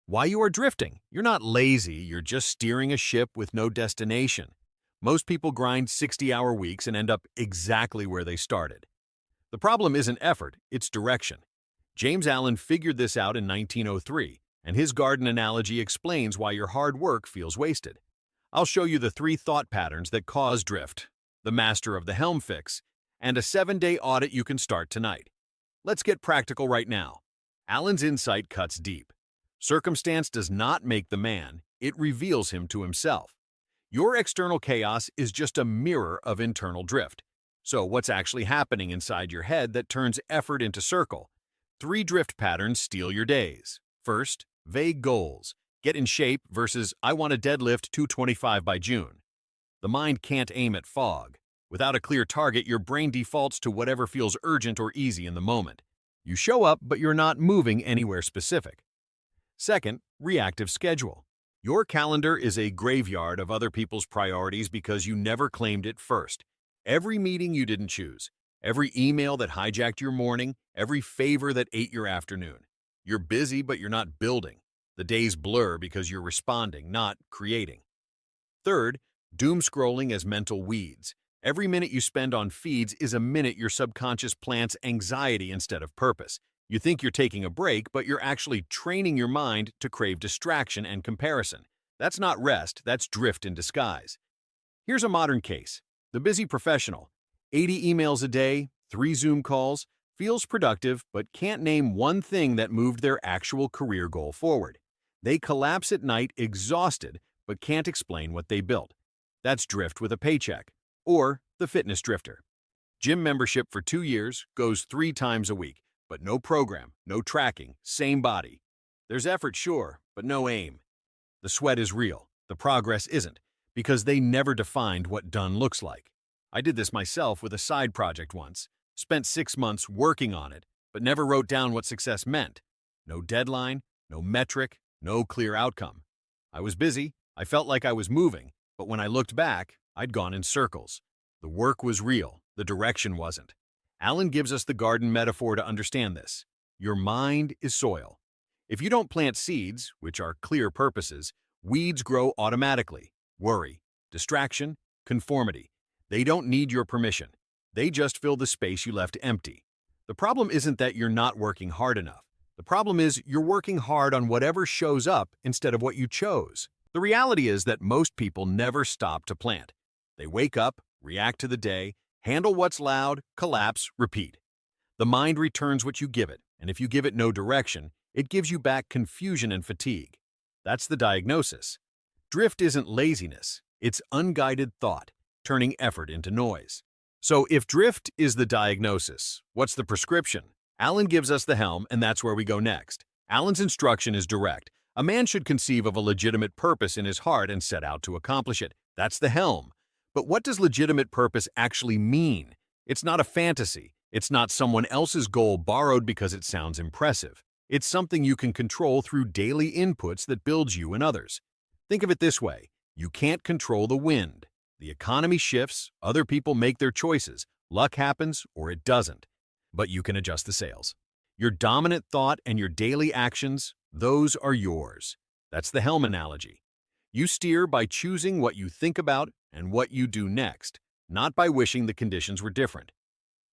Why you are drifting. You're not lazy, you're just steering a ship with no destination. Most people grind 60-hour weeks and end up exactly where they started. The problem isn't effort, it's direction. James Allen figured this out in 1903, and his garden analogy explains why your hard work feels wasted. I'll show you the 3 thought patterns that cause drift, the master of the helm fix, and a 7-day audit you can start tonight. Let's get practical right now. Allen's insight cuts deep. Circumstance does not make the man, it reveals him to himself. Your external chaos is just a mirror of internal drift. So what's actually happening inside your head that turns effort into circle? 3 drift patterns steal your days. First, vague goals. Get in shape versus I want to deadlift 225 by June. The mind can't aim at fog. Without a clear target, your brain defaults to whatever feels urgent or easy in the moment. You show up, but you're not moving anywhere specific. Second, reactive schedule. Your calendar is a graveyard of other people's priorities because you never claimed it first. Every meeting you didn't choose, every email that hijacked your morning, every favor that ate your afternoon. You're busy, but you're not building. The days blur because you're responding, not creating. Third, doom scrolling as mental weeds. Every minute you spend on feeds is a minute your subconscious plants anxiety instead of purpose. You think you're taking a break, but you're actually training your mind to crave distraction and comparison. That's not rest, that's drift in disguise. Here's a modern case. The busy professional, 80 emails a day, 3 Zoom calls, feels productive but can't name one thing that moved their actual career goal forward. They collapse at night exhausted but can't explain what they built. That's drift with a paycheck. Or the fitness drifter. Gym membership for 2 years, goes 3 times a week, but no program, no tracking, same body. There's effort, sure, but no aim. The sweat is real, the progress isn't, because they never defined what done looks like. I did this myself with a side project once, spent 6 months working on it, but never wrote down what success meant. No deadline, no metric, no clear outcome. I was busy, I felt like I was moving, but when I looked back, I'd gone in circles. The work was real, the direction wasn't. Allen gives us the garden metaphor to understand this. Your mind is soil. If you don't plant seeds, which are clear purposes, weeds grow automatically. Worry, distraction, conformity. They don't need your permission. They just fill the space you left empty. The problem isn't that you're not working hard enough. The problem is you're working hard on whatever shows up instead of what you chose. The reality is that most people never stop to plant. They wake up, react to the day, handle what's loud, collapse, repeat. The mind returns what you give it, and if you give it no direction, it gives you back confusion and fatigue. That's the diagnosis. Drift isn't laziness, it's unguided thought, turning effort into noise. So if drift is the diagnosis, what's the prescription? Allen gives us the helm, and that's where we go next. Allen's instruction is direct. A man should conceive of a legitimate purpose in his heart and set out to accomplish it. That's the helm. But what does legitimate purpose actually mean? It's not a fantasy. It's not someone else's goal borrowed because it sounds impressive. It's something you can control through daily inputs that builds you and others. Think of it this way. You can't control the wind. The economy shifts, other people make their choices, luck happens or it doesn't. But you can adjust the sails. Your dominant thought and your daily actions, those are yours. That's the helm analogy. You steer by choosing what you think about and what you do next, not by wishing the conditions were different.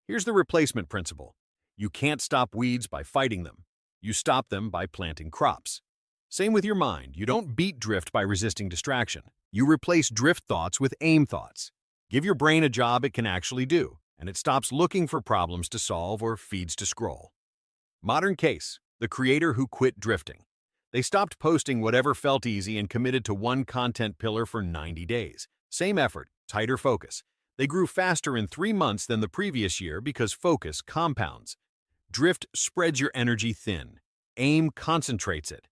Here's the replacement principle. You can't stop weeds by fighting them. You stop them by planting crops. Same with your mind. You don't beat drift by resisting distraction. You replace drift thoughts with aim thoughts. Give your brain a job it can actually do, and it stops looking for problems to solve or feeds to scroll. Modern case, the creator who quit drifting. They stopped posting whatever felt easy and committed to one content pillar for 90 days. Same effort, tighter focus. They grew faster in 3 months than the previous year because focus compounds. Drift spreads your energy thin. Aim concentrates it.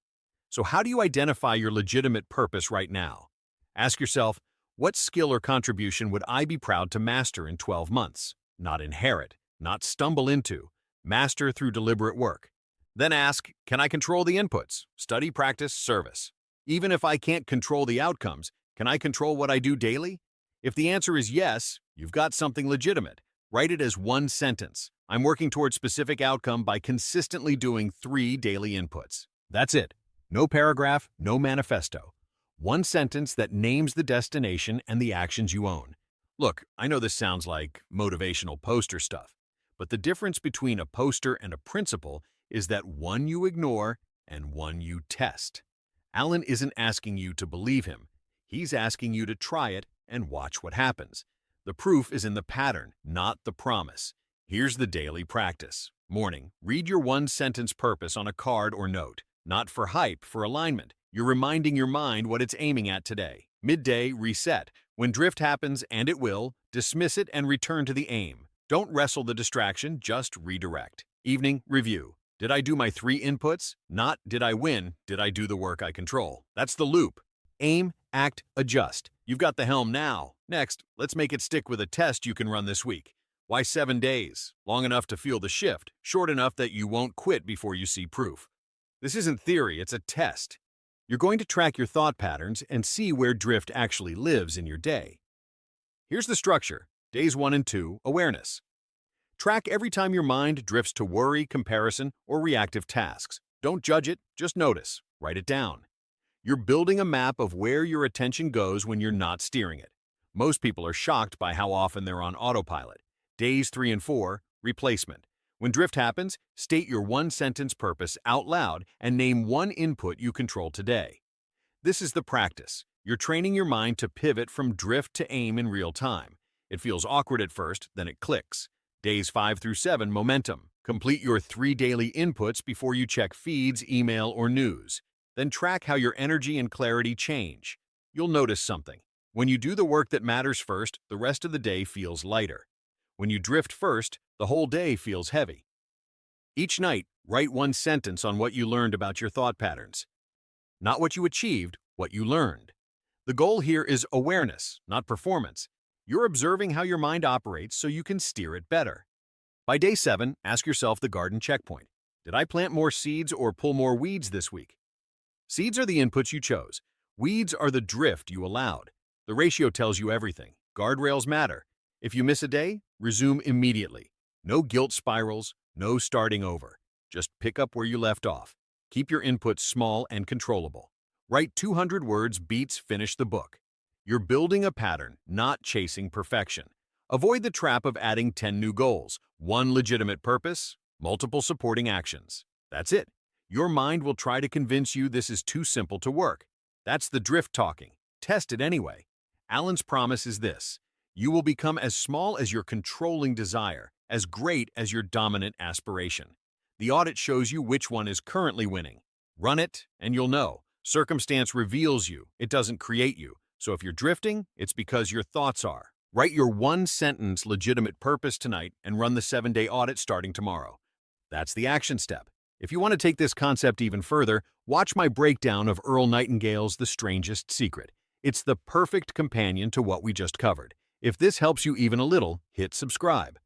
So how do you identify your legitimate purpose right now? Ask yourself, what skill or contribution would I be proud to master in 12 months? Not inherit, not stumble into. Master through deliberate work. Then ask, can I control the inputs? Study, practice, service. Even if I can't control the outcomes, can I control what I do daily? If the answer is yes, you've got something legitimate. Write it as one sentence. I'm working towards specific outcome by consistently doing 3 daily inputs. That's it. No paragraph, no manifesto. One sentence that names the destination and the actions you own. Look, I know this sounds like motivational poster stuff, but the difference between a poster and a principle is that one you ignore and one you test. Alan isn't asking you to believe him. He's asking you to try it and watch what happens. The proof is in the pattern, not the promise. Here's the daily practice. Morning, read your one-sentence purpose on a card or note. Not for hype, for alignment. You're reminding your mind what it's aiming at today. Midday, reset. When drift happens, and it will, dismiss it and return to the aim. Don't wrestle the distraction, just redirect. Evening, review. Did I do my 3 inputs? Not, did I win? Did I do the work I control? That's the loop. Aim, act, adjust. You've got the helm now. Next, let's make it stick with a test you can run this week. Why 7 days? Long enough to feel the shift, short enough that you won't quit before you see proof. This isn't theory, it's a test. You're going to track your thought patterns and see where drift actually lives in your day. Here's the structure. Days 1 and 2, awareness. Track every time your mind drifts to worry, comparison, or reactive tasks. Don't judge it, just notice. Write it down. You're building a map of where your attention goes when you're not steering it. Most people are shocked by how often they're on autopilot. Days 3 and 4, replacement. When drift happens, state your one-sentence purpose out loud and name one input you control today. This is the practice. You're training your mind to pivot from drift to aim in real time. It feels awkward at first, then it clicks. Days 5 through 7, momentum. Complete your 3 daily inputs before you check feeds, email, or news. Then track how your energy and clarity change. You'll notice something. When you do the work that matters first, the rest of the day feels lighter. When you drift first, the whole day feels heavy. Each night, write one sentence on what you learned about your thought patterns. Not what you achieved, what you learned. The goal here is awareness, not performance. You're observing how your mind operates so you can steer it better. By day 7, ask yourself the garden checkpoint. Did I plant more seeds or pull more weeds this week? Seeds are the inputs you chose. Weeds are the drift you allowed. The ratio tells you everything. Guardrails matter. If you miss a day, resume immediately. No guilt spirals, no starting over. Just pick up where you left off. Keep your inputs small and controllable. Write 200 words beats finish the book. You're building a pattern, not chasing perfection. Avoid the trap of adding 10 new goals, one legitimate purpose, multiple supporting actions. That's it. Your mind will try to convince you this is too simple to work. That's the drift talking. Test it anyway. Alan's promise is this. You will become as small as your controlling desire, as great as your dominant aspiration. The audit shows you which one is currently winning. Run it, and you'll know. Circumstance reveals you, it doesn't create you. So if you're drifting, it's because your thoughts are. Write your one-sentence legitimate purpose tonight and run the 7-day audit starting tomorrow. That's the action step. If you want to take this concept even further, watch my breakdown of Earl Nightingale's The Strangest Secret. It's the perfect companion to what we just covered. If this helps you even a little, hit subscribe.